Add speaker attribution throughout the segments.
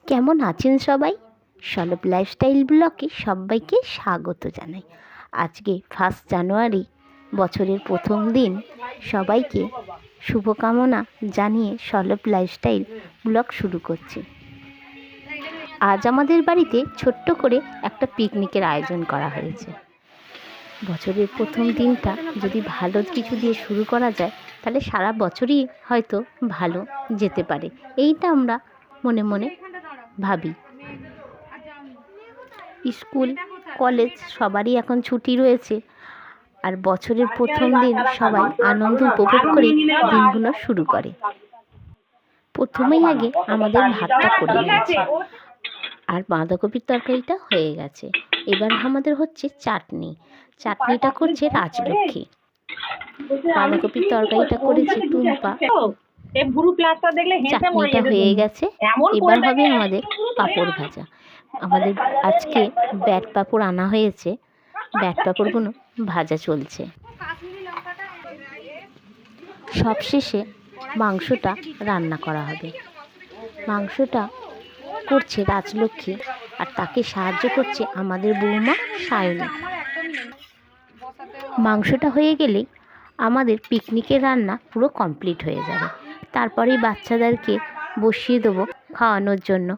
Speaker 1: কেমন আছেন সবাই? সলভ লাইফস্টাইল ব্লগে সবাইকে স্বাগত জানাই। আজকে 1 জানুয়ারি, বছরের প্রথম দিন। সবাইকে শুভকামনা জানিয়ে সলভ লাইফস্টাইল ব্লগ শুরু করছি। আজ আমাদের বাড়িতে ছোট্ট করে একটা পিকনিকের আয়োজন করা হয়েছে। বছরের প্রথম দিনটা যদি ভালো কিছু দিয়ে শুরু করা যায়, তাহলে সারা বছরই হয়তো ভালো যেতে পারে, এইটা আমরা মনে মনে ভাবি। স্কুল কলেজ সবারই এখন ছুটি রয়েছে, আর বছরের প্রথম দিন সবাই আনন্দ উপভোগ করে দিনগুলো শুরু করে। প্রথমেই আগে আমাদের ভাতটা করে নিয়েছে, আর বাঁধাকপির তরকারিটা হয়ে গেছে। এবার আমাদের হচ্ছে চাটনিটা করছে রাজলক্ষ্মী। বাঁধাকপির তরকারিটা করেছে টুম্পা। চাটনিটা হয়ে গেছে, এবার হবে আমাদের পাঁপড় ভাজা। আমাদের আজকে ব্যাট পাঁপড় আনা হয়েছে, ব্যাট পাঁপড়গুলো ভাজা চলছে। সবশেষে মাংসটা রান্না করা হবে। মাংসটা করছে রাজলক্ষ্মী, আর তাকে সাহায্য করছে আমাদের বৌমা সায়নী। মাংসটা হয়ে গেলেই আমাদের পিকনিকের রান্না পুরো কমপ্লিট হয়ে যাবে। তারপরেই বাচ্চাদেরকে বসিয়ে দেবো খাওয়ানোর জন্য।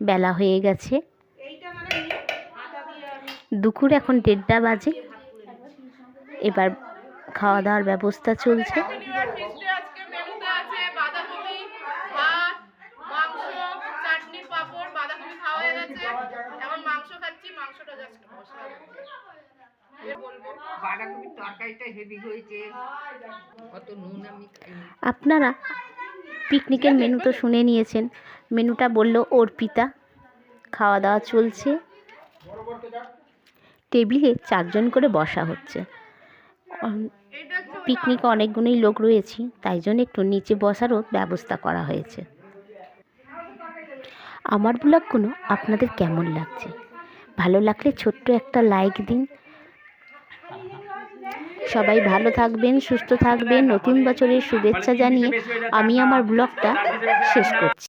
Speaker 1: বেলা হয়ে গেছে, দুপুর এখন 1:30 বাজে। এবার খাওয়া দাওয়ার ব্যবস্থা চলছে। আপনারা পিকনিকের মেনু তো শুনে নিয়েছেন। মেনুটা বলল অর্পিতা। খাওয়া দাওয়া চলছে, টেবিলে 4 জন করে বসা হচ্ছে। পিকনিকে অনেকগুলোই লোক রয়েছে, তাই জন্য একটু নিচে বসারও ব্যবস্থা করা হয়েছে। আমার ব্লগগুলো আপনাদের কেমন লাগছে? ভালো লাগলে ছোট্ট একটা লাইক দিন। সবাই ভালো থাকবেন, সুস্থ থাকবেন। নতুন বছরের শুভেচ্ছা জানিয়ে আমি আমার ব্লগটা শেষ করছি।